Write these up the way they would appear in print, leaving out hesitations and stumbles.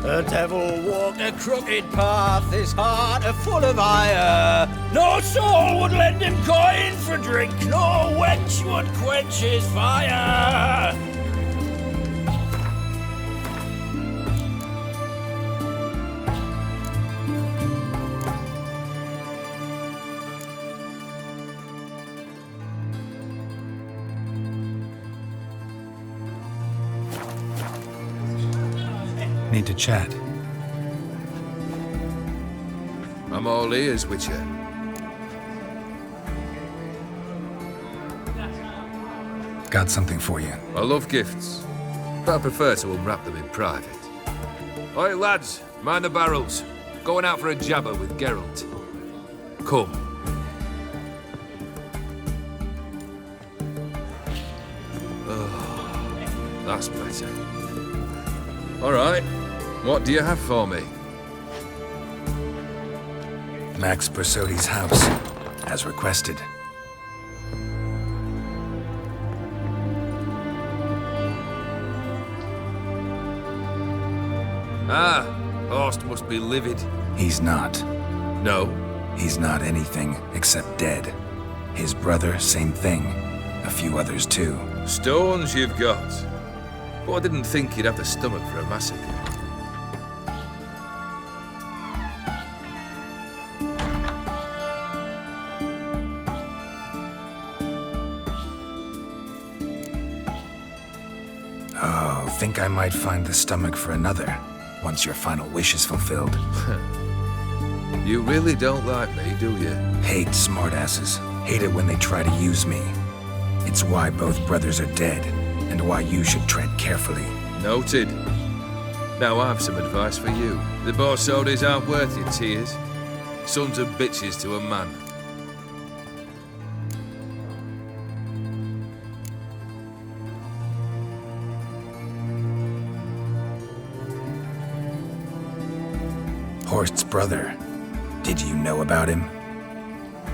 The devil walked a crooked path, his heart a full of ire. No soul would lend him coin for drink, no wench would quench his fire. Need to chat. I'm all ears, Witcher. Got something for you. I love gifts, but I prefer to unwrap them in private. Oi, lads, mind the barrels. Going out for a jabber with Geralt. Come. Oh, that's better. All right, what do you have for me? Max Bersodi's house, as requested. Ah, Horst must be livid. He's not. No? He's not anything except dead. His brother, same thing. A few others too. Stones you've got. But I didn't think you'd have the stomach for a massacre. Oh, think I might find the stomach for another, once your final wish is fulfilled. You really don't like me, do you? Hate smartasses. Hate it when they try to use me. It's why both brothers are dead, and why you should tread carefully. Noted. Now I've some advice for you. The Borsodis aren't worth your tears. Sons of bitches to a man. Horst's brother. Did you know about him?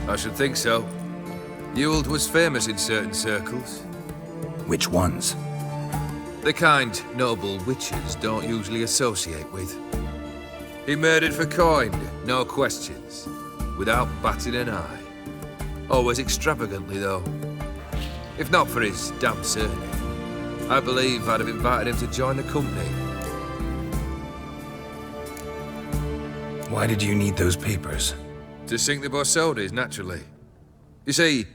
I should think so. Ewald was famous in certain circles. Which ones? The kind noble witches don't usually associate with. He murdered for coin, no questions, without batting an eye. Always extravagantly, though. If not for his damn surname, I believe I'd have invited him to join the company. Why did you need those papers? To sink the Borsodis, naturally. You see,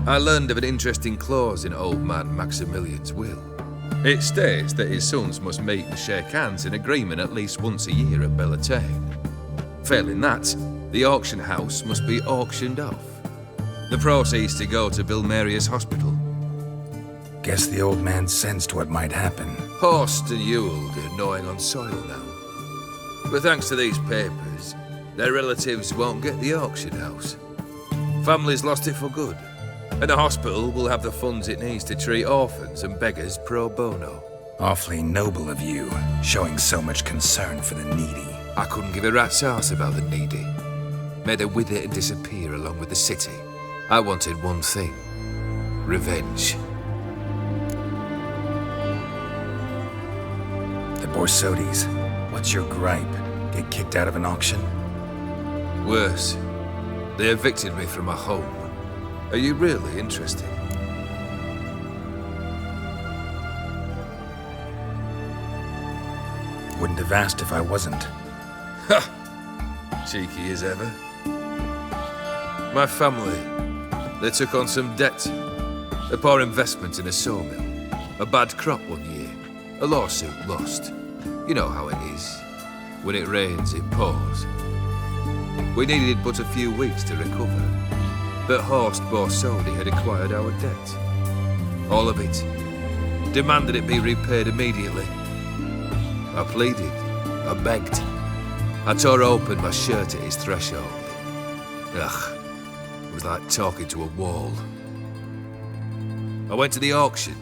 I learned of an interesting clause in old man Maximilian's will. It states that his sons must meet and shake hands in agreement at least once a year at Bellatane. Failing that, the auction house must be auctioned off. The proceeds to go to Vilmeria's hospital. Guess the old man sensed what might happen. Horst and Ewald are gnawing on soil now. But thanks to these papers, their relatives won't get the auction house. Families lost it for good. And the hospital will have the funds it needs to treat orphans and beggars pro bono. Awfully noble of you, showing so much concern for the needy. I couldn't give a rat's ass about the needy. May they wither and disappear along with the city. I wanted one thing. Revenge. The Borsodis. What's your gripe? Get kicked out of an auction? Worse. They evicted me from my home. Are you really interested? Wouldn't have asked if I wasn't. Ha! Cheeky as ever. My family, they took on some debt. A poor investment in a sawmill. A bad crop one year. A lawsuit lost. You know how it is. When it rains, it pours. We needed but a few weeks to recover. But Horst Borsodi had acquired our debt. All of it. Demanded it be repaid immediately. I pleaded. I begged. I tore open my shirt at his threshold. Ugh. It was like talking to a wall. I went to the auction.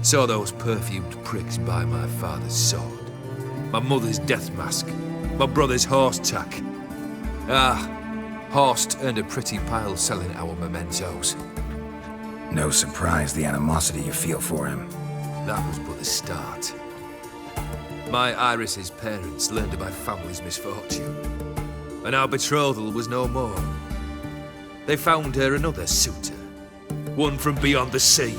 Saw those perfumed pricks buy my father's sword. My mother's death mask. My brother's horse tack. Ah. Horst earned a pretty pile selling our mementos. No surprise the animosity you feel for him. That was but the start. My Iris's parents learned of my family's misfortune, and our betrothal was no more. They found her another suitor, one from beyond the sea.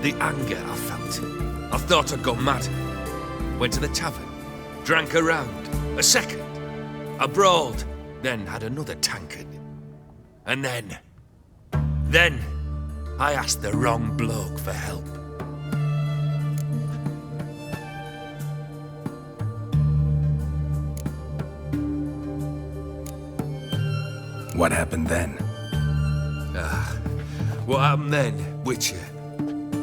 The anger I felt, I thought I'd gone mad. Went to the tavern, drank a round, a second. I brawled, then had another tankard. And then I asked the wrong bloke for help. What happened then? What happened then, Witcher,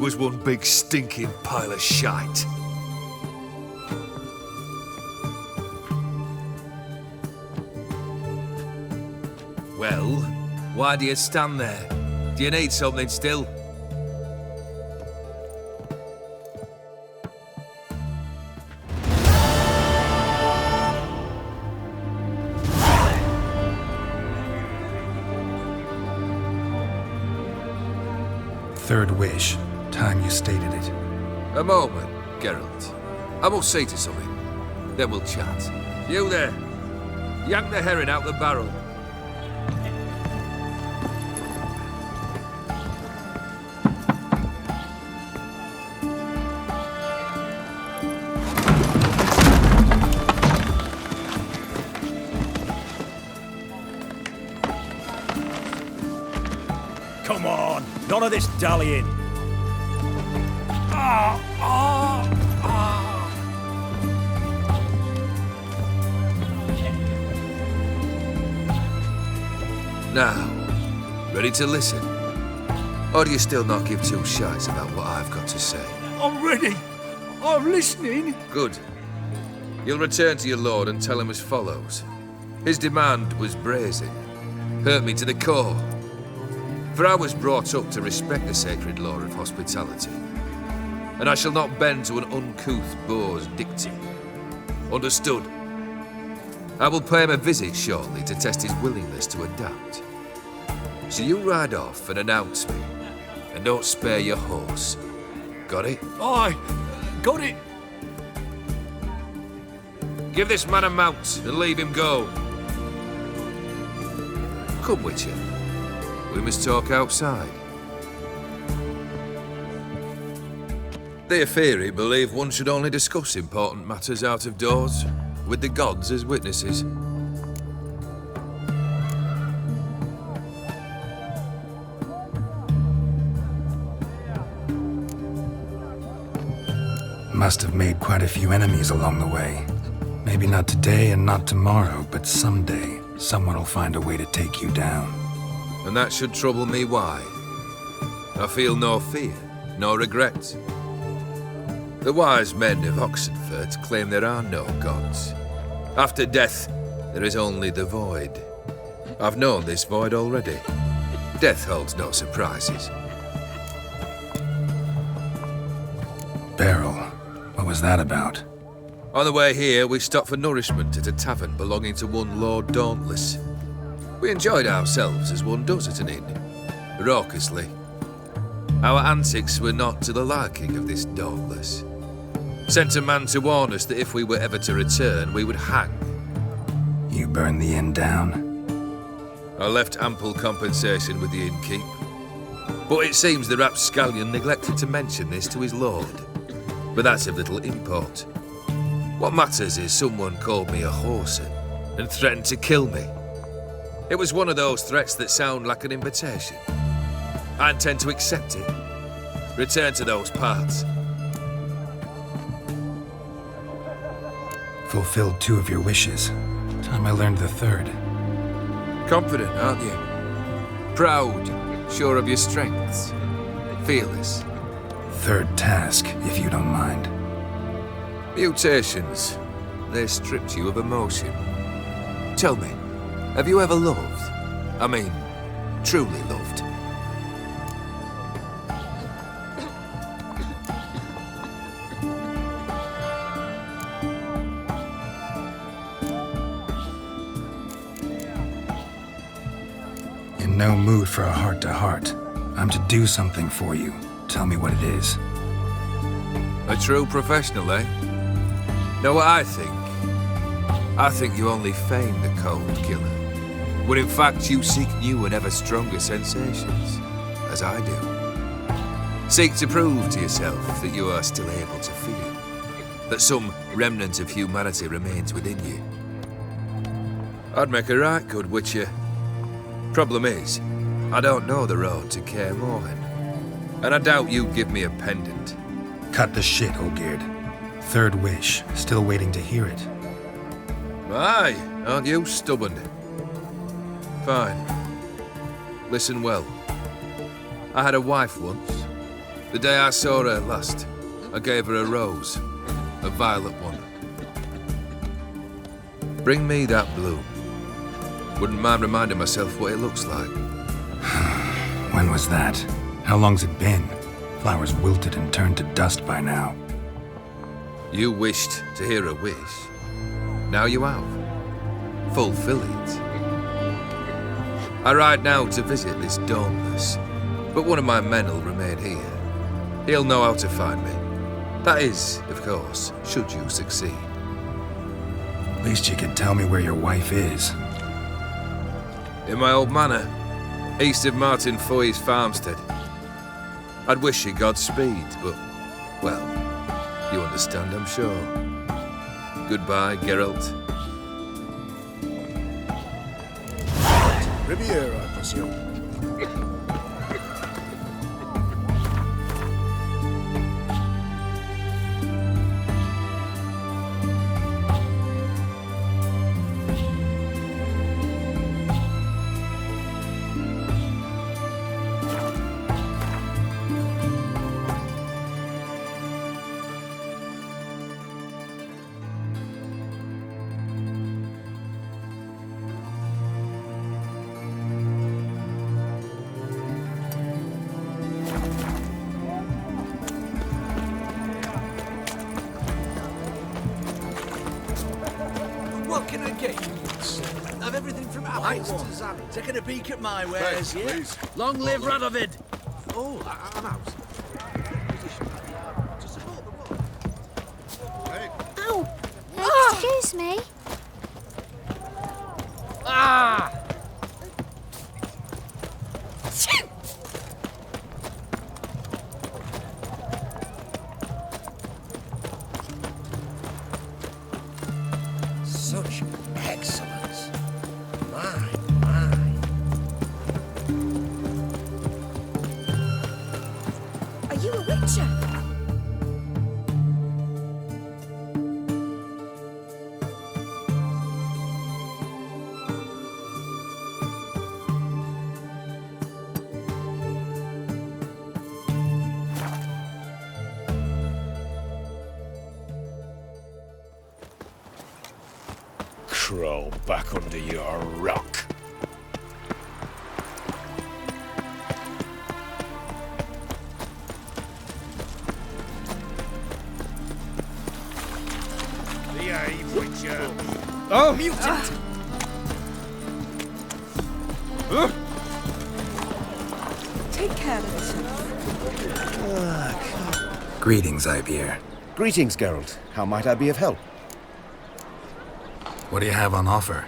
was one big stinking pile of shite. Well, why do you stand there? Do you need something still? Third wish. Time you stated it. A moment, Geralt. I must say to something. Then we'll chat. You there. Yank the herring out the barrel. Come on, none of this dallying. Now, ready to listen? Or do you still not give two shites about what I've got to say? I'm ready. I'm listening. Good. You'll return to your lord and tell him as follows. His demand was brazen. Hurt me to the core. For I was brought up to respect the sacred law of hospitality, and I shall not bend to an uncouth boor's dictum. Understood? I will pay him a visit shortly to test his willingness to adapt. So you ride off and announce me, and don't spare your horse. Got it? Aye, got it. Give this man a mount and leave him go. Come, Witcher. We must talk outside. The Aetheri believe one should only discuss important matters out of doors, with the gods as witnesses. Must have made quite a few enemies along the way. Maybe not today and not tomorrow, but someday, someone will find a way to take you down. And that should trouble me why? I feel no fear, no regret. The wise men of Oxenfurt claim there are no gods. After death, there is only the void. I've known this void already. Death holds no surprises. Beryl, what was that about? On the way here, we stopped for nourishment at a tavern belonging to one Lord Dauntless. We enjoyed ourselves as one does at an inn, raucously. Our antics were not to the liking of this Dauntless. Sent a man to warn us that if we were ever to return, we would hang. You burned the inn down? I left ample compensation with the innkeep. But it seems the rapscallion neglected to mention this to his lord. But that's of little import. What matters is someone called me a whoreson and threatened to kill me. It was one of those threats that sound like an invitation. I intend to accept it. Return to those parts. Fulfilled 2 of your wishes. Time I learned the 3rd. Confident, aren't you? Proud, sure of your strengths. Fearless. 3rd task, if you don't mind. Mutations. They stripped you of emotion. Tell me, have you ever loved? I mean, truly loved? In no mood for a heart-to-heart. I'm to do something for you. Tell me what it is. A true professional, eh? Know what I think? I think you only feign the cold killer, when in fact you seek new and ever stronger sensations, as I do. Seek to prove to yourself that you are still able to feel, that some remnant of humanity remains within you. I'd make a right good witcher. Problem is, I don't know the road to Kaer Morhen, and I doubt you'd give me a pendant. Cut the shit, Olgierd. Third wish. Still waiting to hear it. Aye, aren't you stubborn? Fine. Listen well. I had a wife once. The day I saw her last, I gave her a rose. A violet one. Bring me that bloom. Wouldn't mind reminding myself what it looks like. When was that? How long's it been? Flowers wilted and turned to dust by now. You wished to hear a wish. Now you have. Fulfill it. I ride now to visit this Dauntless, but one of my men will remain here. He'll know how to find me. That is, of course, should you succeed. At least you could tell me where your wife is. In my old manor, east of Martin Foy's farmstead. I'd wish you Godspeed, but, well, you understand, I'm sure. Goodbye, Geralt. Riviera, I presume. What can I get you? Have everything from apples to Zanny. Taking a peek at my wares, yeah? Please. Long live Radovid! Oh, I'm out. To support the war. Hey. Ow! Excuse me. Ah! Such excellence. My. Are you a witcher? Crawl back under your rock. Behave, Witcher. Oh, mutant! Take care of yourself. Greetings, Ibeer. Greetings, Geralt. How might I be of help? What do you have on offer?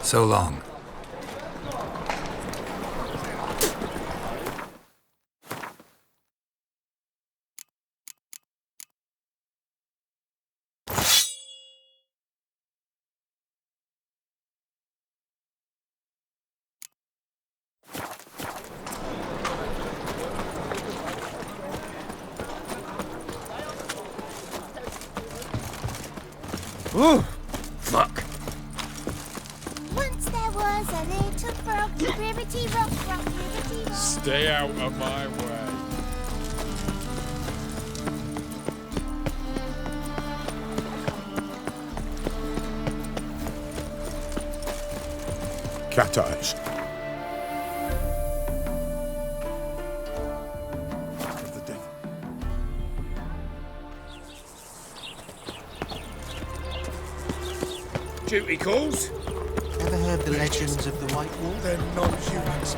So long. Ooh, fuck. Once there was a little frog, ribbity rock, rock, ribbity rock. Stay out of my way. Cat eyes. Of the devil. Duty calls? Ever heard the legends of the White Wolf? They're non-humans.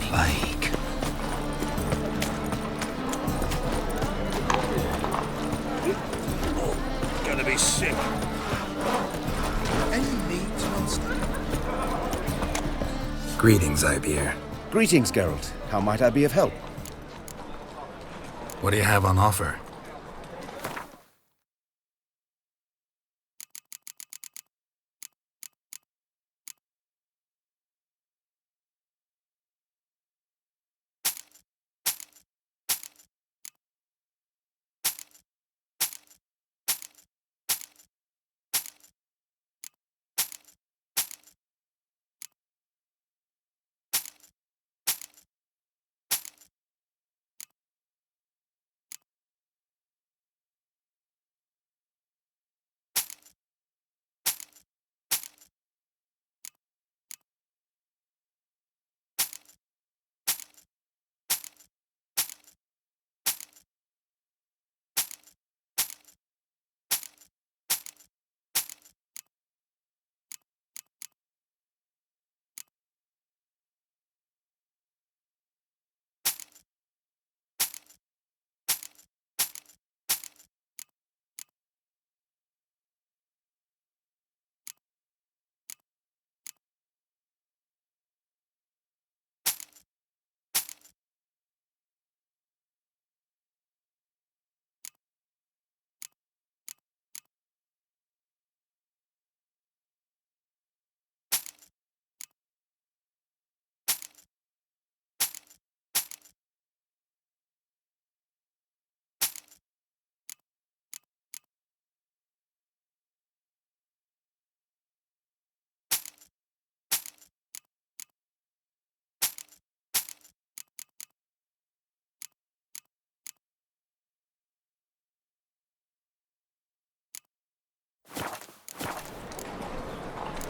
Plague. Gonna be sick. Any need to understand? Greetings, Ibeer. Greetings, Geralt. How might I be of help? What do you have on offer?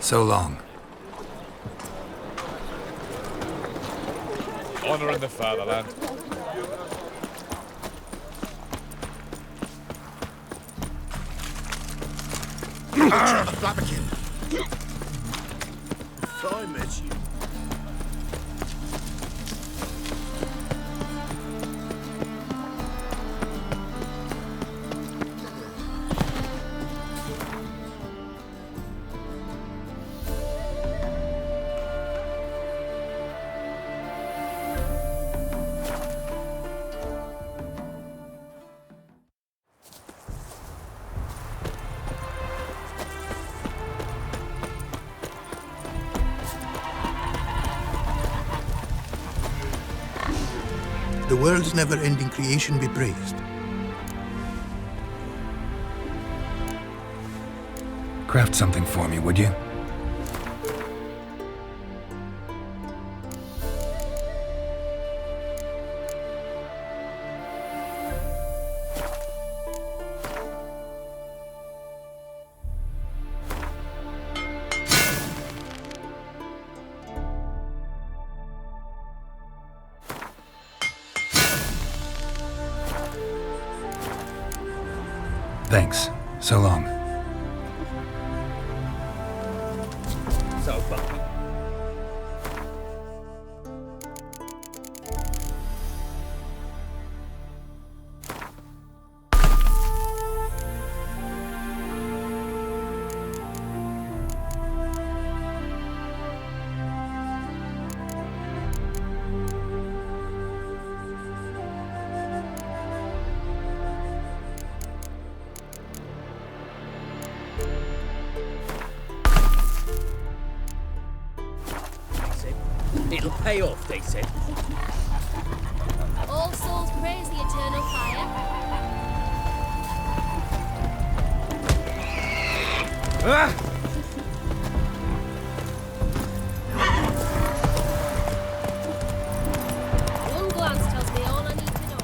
So long. Honor in the fatherland. Flapperkin. If I met you. The world's never-ending creation be praised. Craft something for me, would you? Thanks. So long. So, Bucky. It'll pay off, they said. All souls praise the eternal fire. Ah! One glance tells me all I need to know.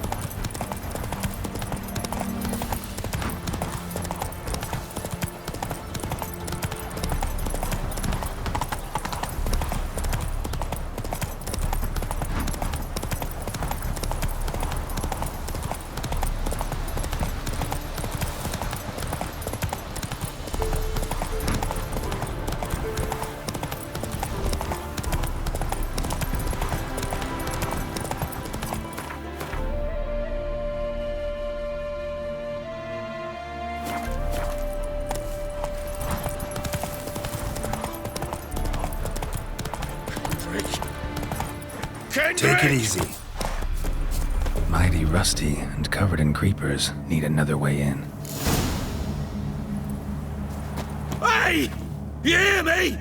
Take it easy. Mighty rusty and covered in creepers. Need another way in. Hey! You hear me?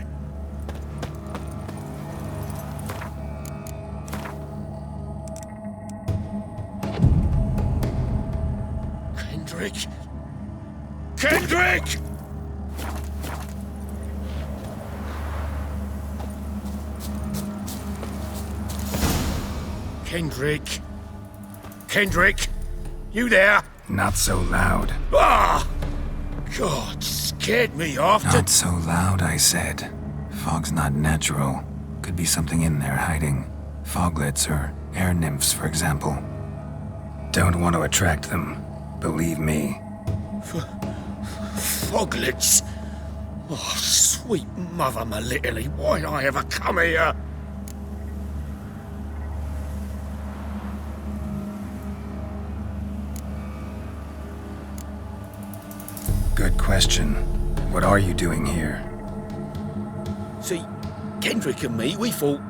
Kendrick! Kendrick! Kendrick! Kendrick! You there? Not so loud. Ah! God, scared me off to... Not so loud, I said. Fog's not natural. Could be something in there hiding. Foglets or air nymphs, for example. Don't want to attract them. Believe me. Foglets! Oh, sweet mother Melitterly, why'd I ever come here? Good question. What are you doing here? See, Kendrick and me, we thought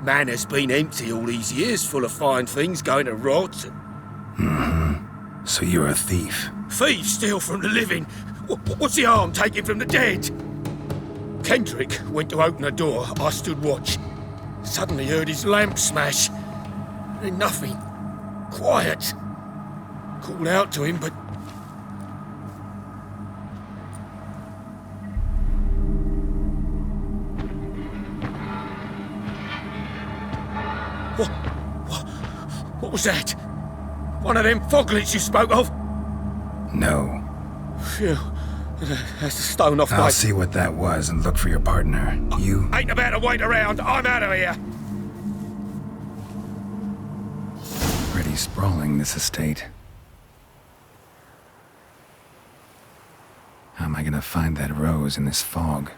Manor's been empty all these years, full of fine things going to rot. So you're a thief. Thieves steal from the living. What's the harm taking from the dead? Kendrick went to open the door. I stood watch. Suddenly heard his lamp smash. Then nothing. Quiet. Called out to him, but... What was that? One of them foglets you spoke of? No. Phew. That's a stone off I'll my... see what that was and look for your partner. You... Ain't about to wait around. I'm out of here. Pretty sprawling, this estate. How am I gonna find that rose in this fog?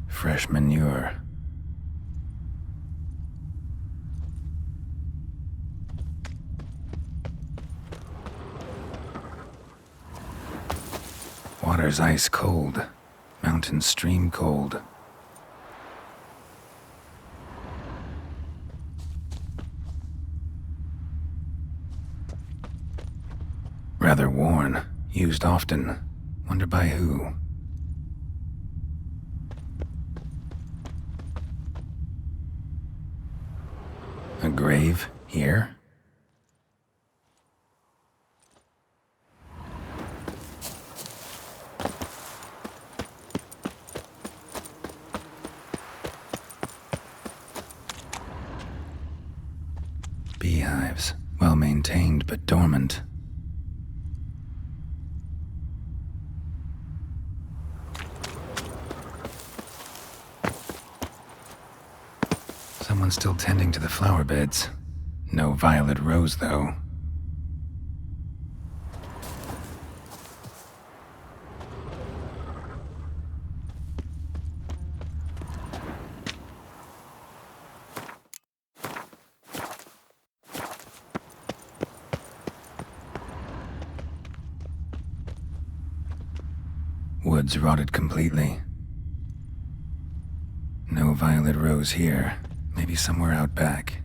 Fresh manure. Water's ice cold. Mountain stream cold. Rather worn. Used often. Wonder by who? A grave here? Beehives, well maintained but dormant. Someone's still tending to the flower beds. No violet rose, though. Woods rotted completely. No violet rose here. Maybe somewhere out back.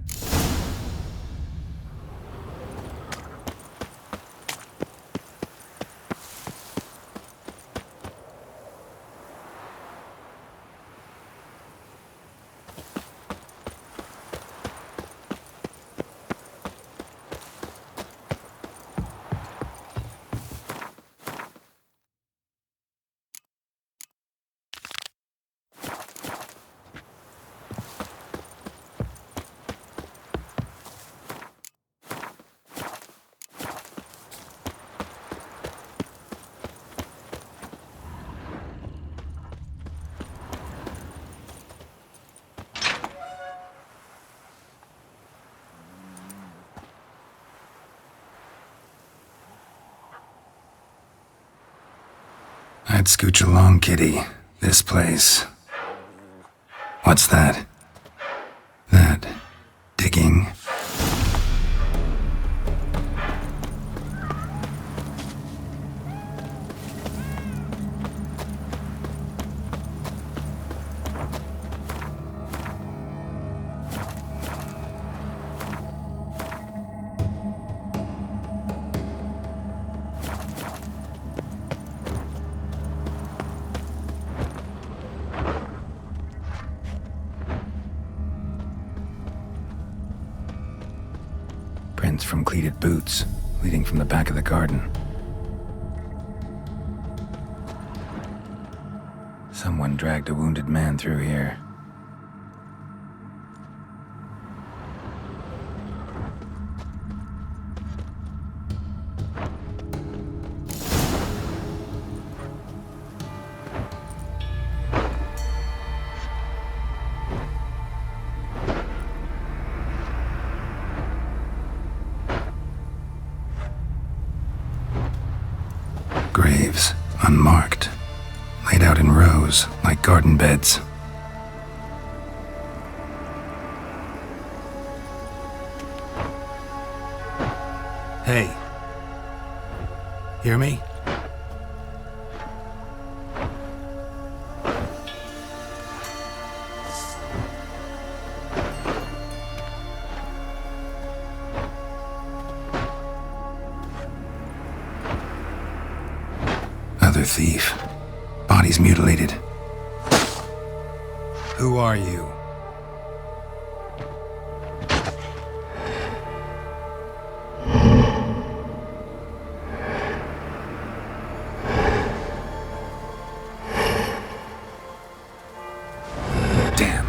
I'd scooch along, kitty. This place. What's that? That... digging? Prints from cleated boots, leading from the back of the garden. Someone dragged a wounded man through here. Graves, unmarked, laid out in rows like garden beds. Hey. Hear me? Other thief. Bodies mutilated. Who are you? Damn.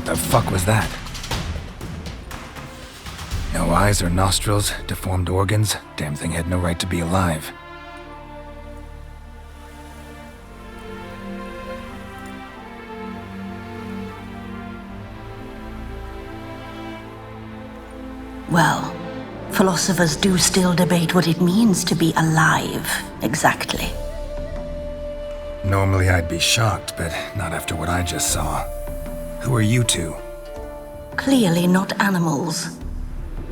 The fuck was that? No eyes or nostrils, deformed organs. Damn thing had no right to be alive. Well, philosophers do still debate what it means to be alive, exactly. Normally I'd be shocked, but not after what I just saw. Who are you two? Clearly not animals.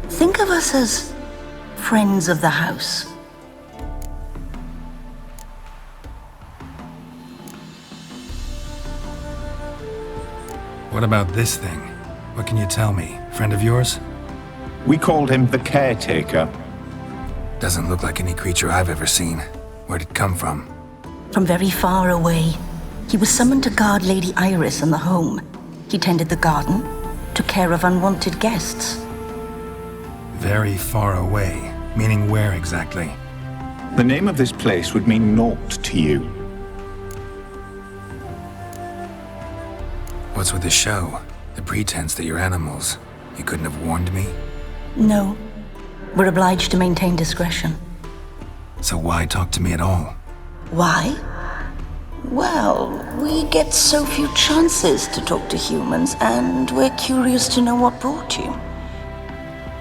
Think of us as friends of the house. What about this thing? What can you tell me? Friend of yours? We called him the Caretaker. Doesn't look like any creature I've ever seen. Where'd it come from? From very far away. He was summoned to guard Lady Iris and the home. He tended the garden, took care of unwanted guests. Very far away. Meaning where exactly? The name of this place would mean naught to you. What's with the show? The pretense that you're animals. You couldn't have warned me? No. We're obliged to maintain discretion. So why talk to me at all? Why? Well, we get so few chances to talk to humans, and we're curious to know what brought you.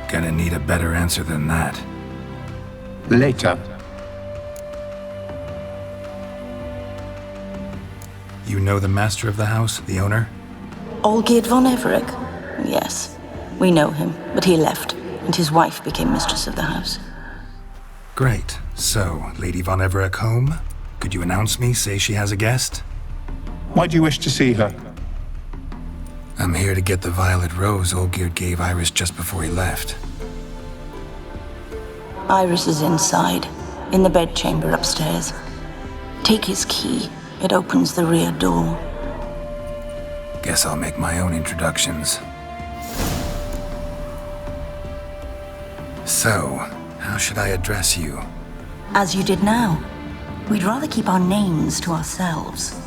Gonna need a better answer than that. Later. You know the master of the house, the owner? Olgierd von Everec? Yes. We know him, but he left, and his wife became mistress of the house. Great. So, Lady von Everec home? Could you announce me, say she has a guest? Why do you wish to see her? I'm here to get the violet rose Olgierd gave Iris just before he left. Iris is inside, in the bedchamber upstairs. Take his key. It opens the rear door. Guess I'll make my own introductions. So, how should I address you? As you did now. We'd rather keep our names to ourselves.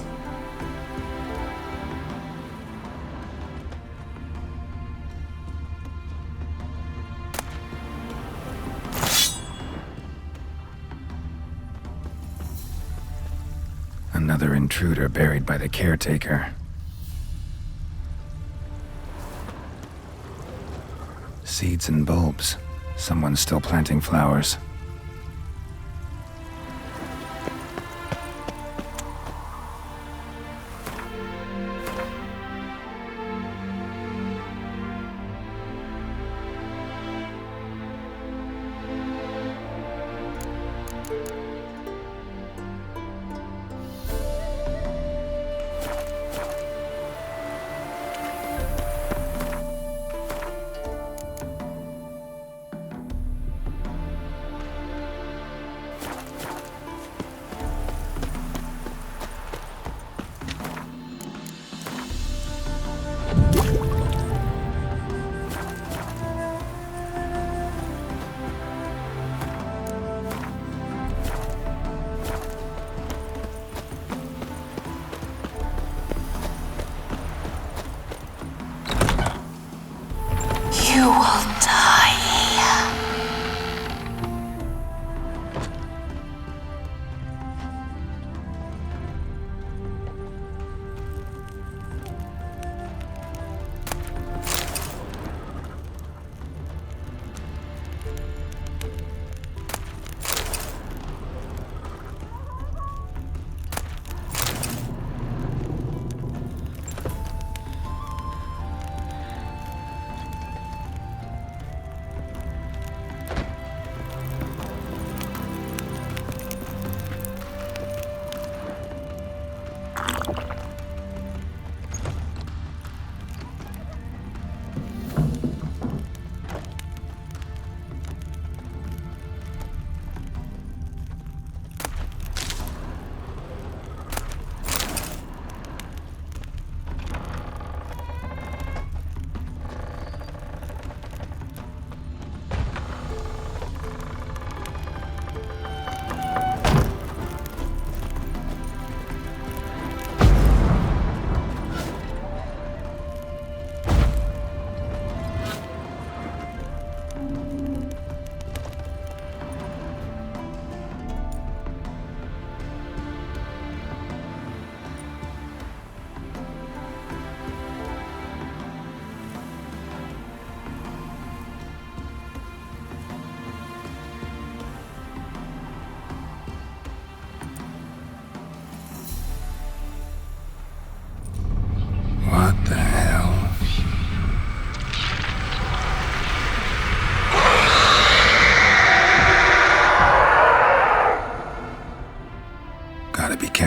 Another intruder buried by the caretaker. Seeds and bulbs. Someone's still planting flowers.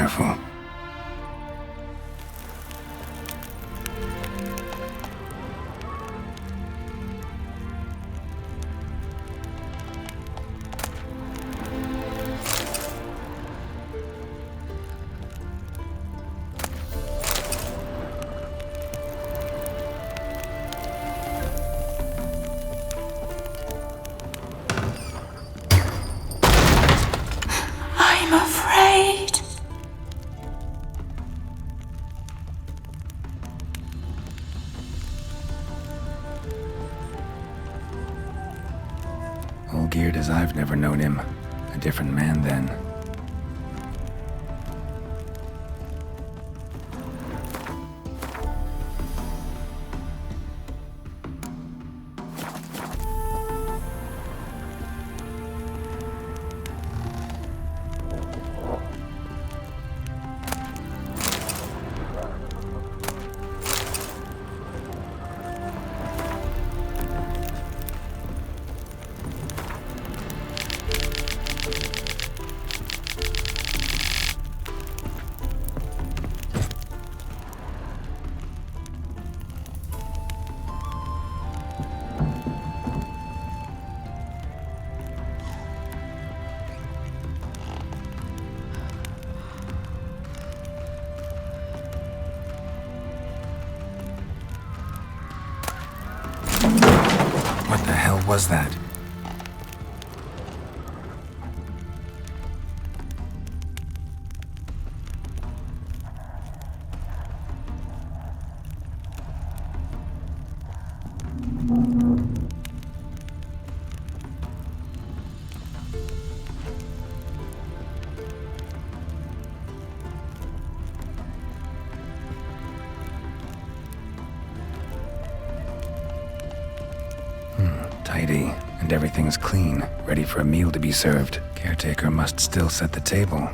careful. I'm afraid. All geared as I've never known him. A different man then. What the hell was that? Tidy, and everything's clean, ready for a meal to be served. Caretaker must still set the table.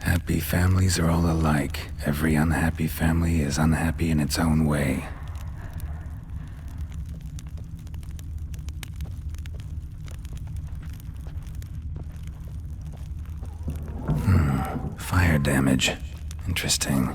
Happy families are all alike. Every unhappy family is unhappy in its own way. Fire damage. Interesting.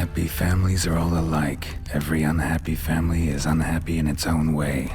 Happy families are all alike. Every unhappy family is unhappy in its own way.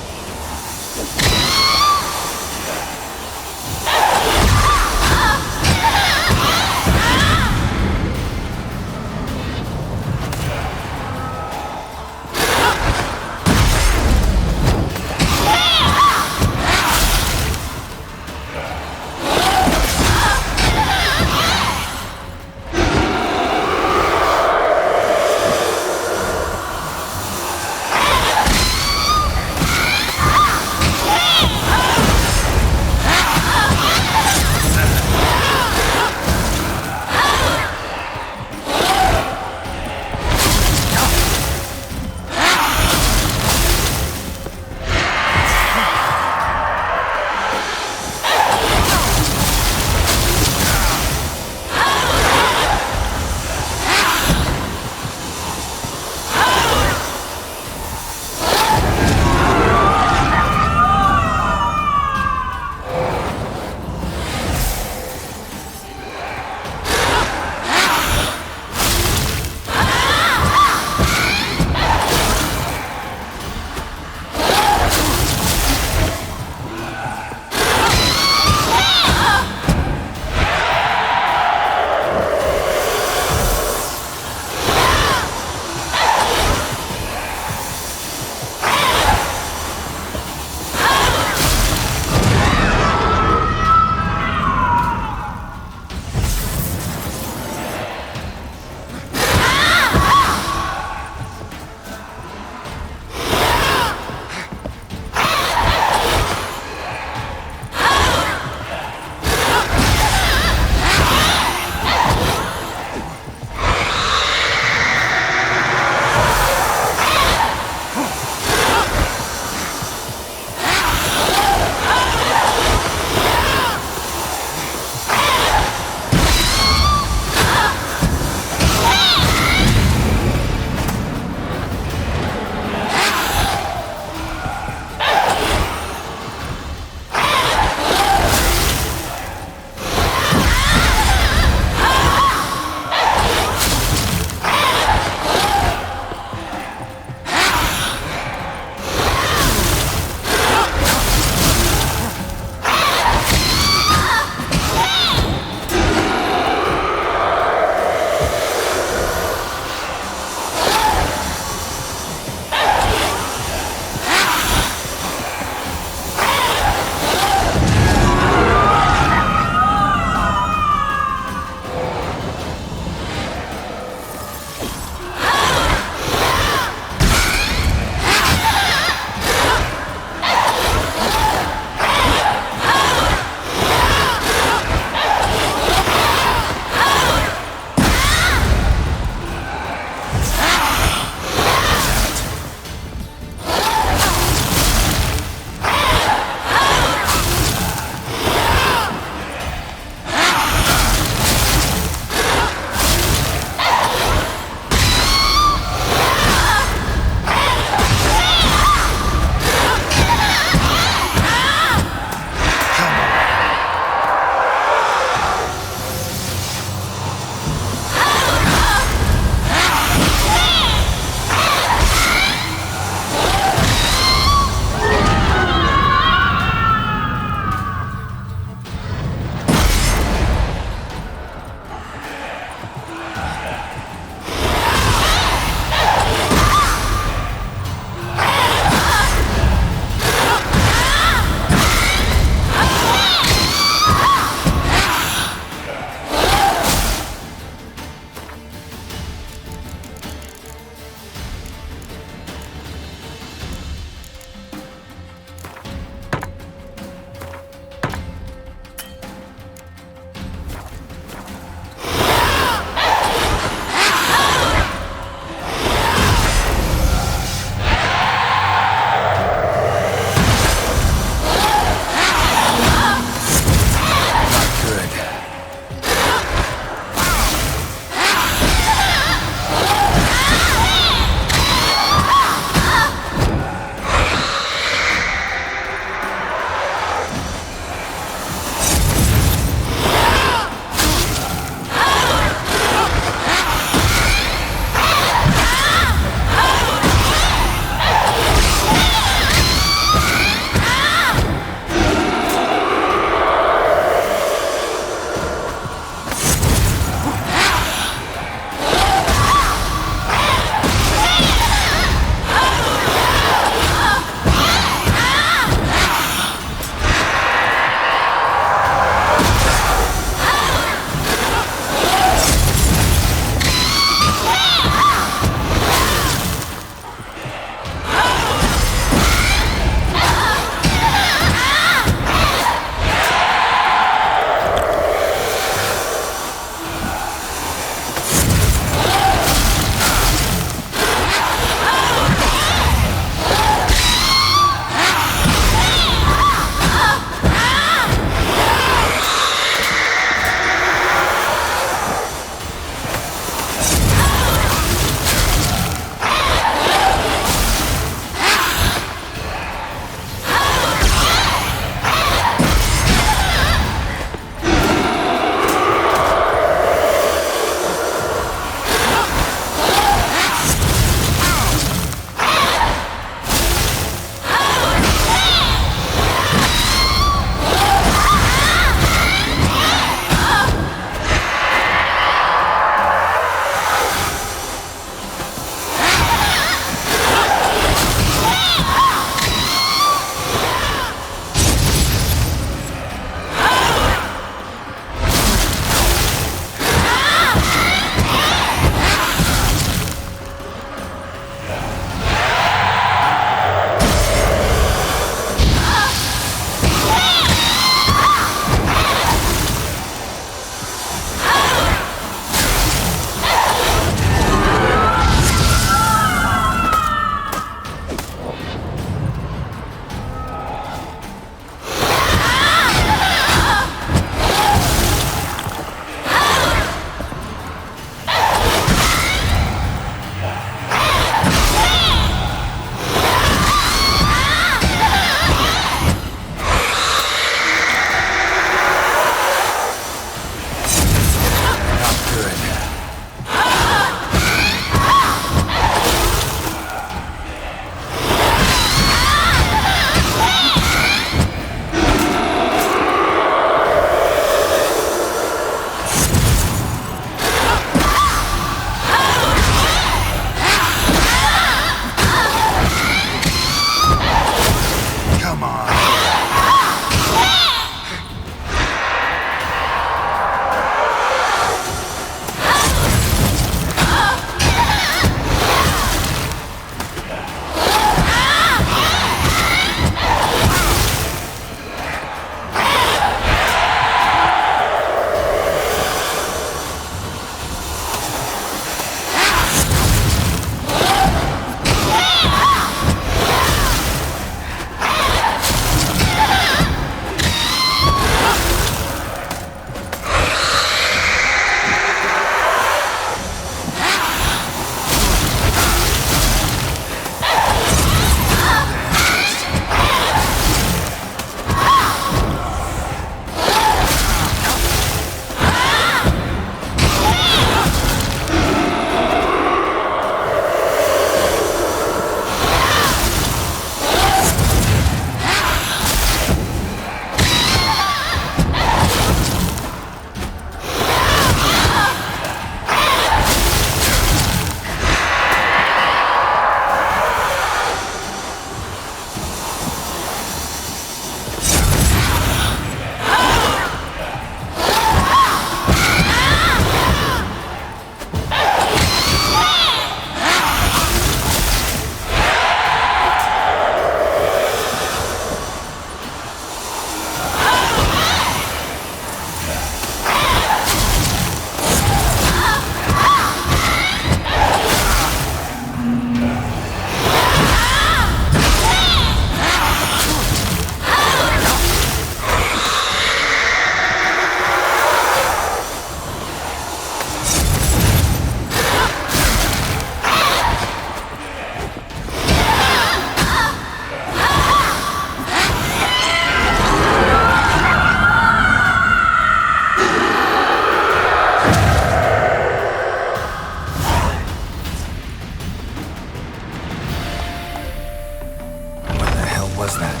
What was that?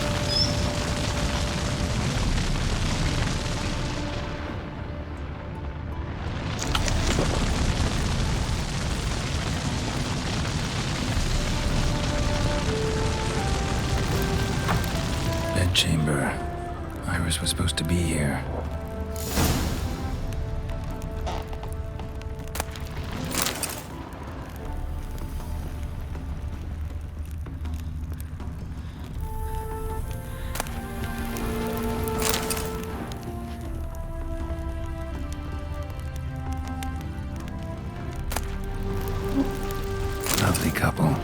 Bedchamber. Iris was supposed to be here. Lovely couple.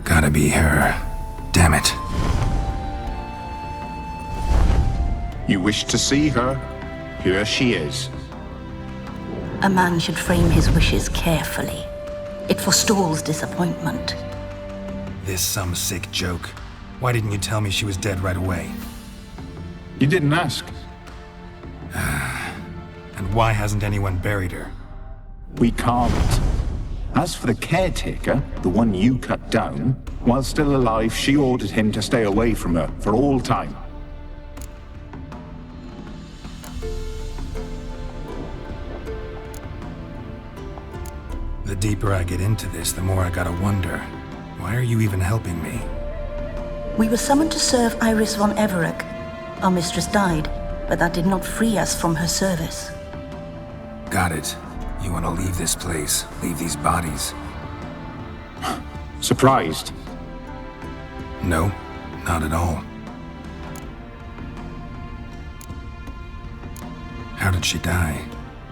Gotta be her. Damn it. You wish to see her? Here she is. A man should frame his wishes carefully. It forestalls disappointment. This some sick joke. Why didn't you tell me she was dead right away? You didn't ask. And why hasn't anyone buried her? We can't. As for the caretaker, the one you cut down, while still alive, she ordered him to stay away from her for all time. The deeper I get into this, the more I gotta wonder. Why are you even helping me? We were summoned to serve Iris von Everett. Our mistress died, but that did not free us from her service. Got it. You want to leave this place, leave these bodies? Surprised? No, not at all. How did she die?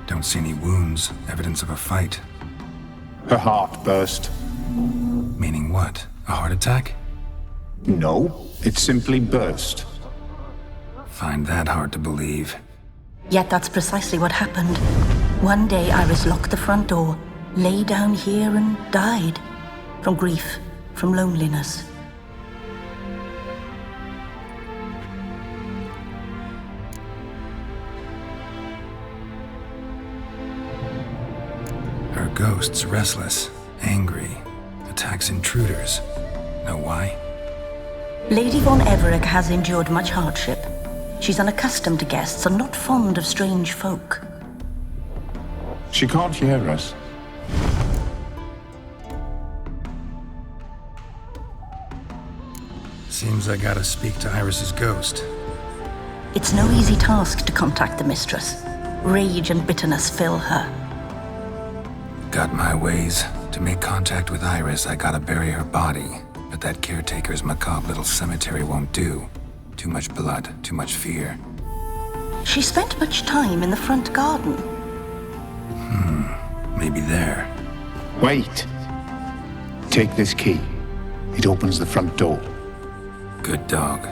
Don't see any wounds, evidence of a fight. Her heart burst. Meaning what? A heart attack? No, it simply burst. Find that hard to believe. Yet that's precisely what happened. One day Iris locked the front door, lay down here and died. From grief, from loneliness. Her ghost's restless, angry, attacks intruders. Know why? Lady von Everett has endured much hardship. She's unaccustomed to guests and not fond of strange folk. She can't hear us. Seems I gotta speak to Iris's ghost. It's no easy task to contact the mistress. Rage and bitterness fill her. Got my ways. To make contact with Iris, I gotta bury her body. But that caretaker's macabre little cemetery won't do. Too much blood, too much fear. She spent much time in the front garden. Maybe there. Wait. Take this key. It opens the front door. Good dog.